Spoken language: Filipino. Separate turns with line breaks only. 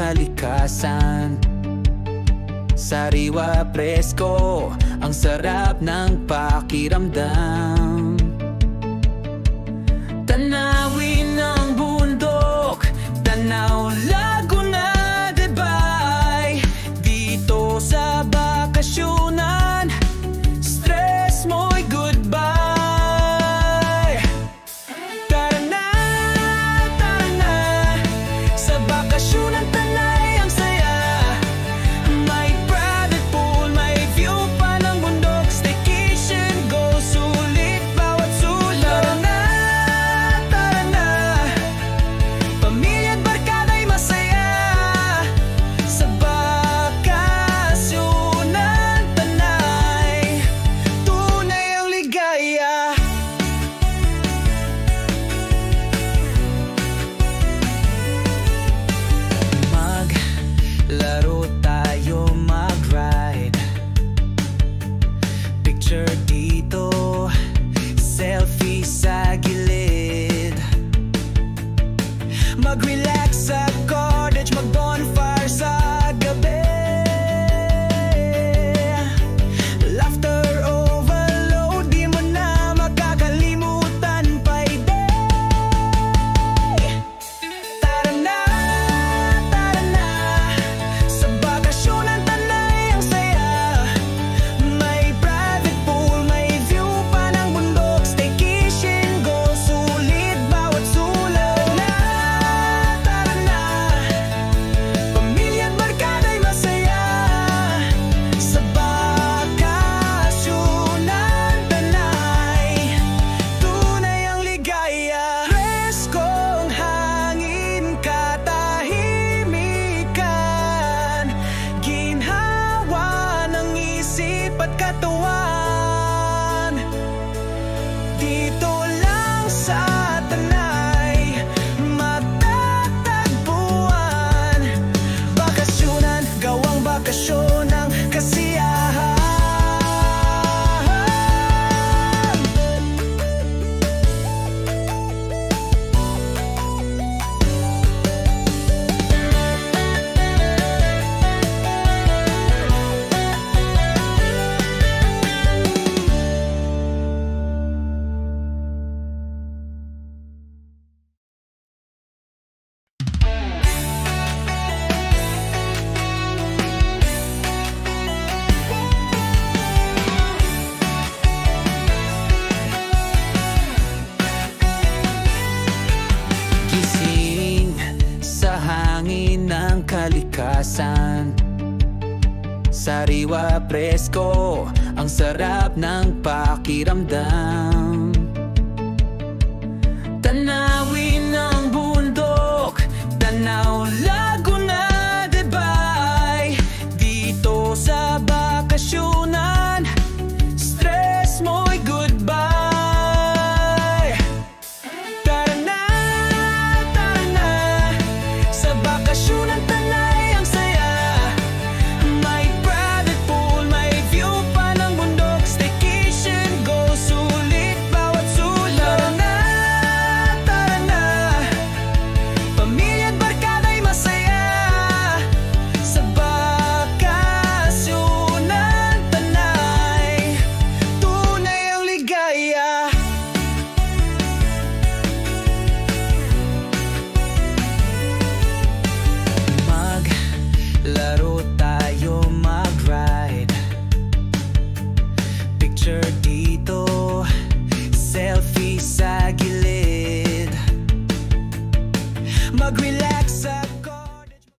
kalikasan. Sariwa presko, ang sarap ng pakiramdam. Tanawin ng bundok, tanaw Laguna, Debay. Dito sa bakasyunan, stress mo'y goodbye. Tara na, sa bakasyunan Tanay ang saya. May private pool, may view pa ng bundok. Staycation goals, sulit bawat sulok. Tara na, pamilya at barkada'y masaya. Sa bakasyunan Tanay, tunay ang ligaya. Maglaro tayo, mag-ride. Picture dito, selfie sa gilid. Mag-relax sa cottage, mag-bonfire sa gabi. Laughter overload, di mo na makakalimutan pa Tara na, sa bakasyunan Tanay ang saya. May private pool, may view pa ng bundok. Staycation goals, sulit bawat sulok. Tara na, pamilya at barkada'y masaya. Sa bakasyunan Tanay, tunay ang ligaya. Preskong hangin, katahimikan, ginhawa ng isip at katawan. Dito lang sa Tanay matatagpuan. Bakasyunan, gawang bakasyon ng kasiyahan. Gising sa hangin ng kalikasan. Sariwa presko, ang sarap ng pakiramdam.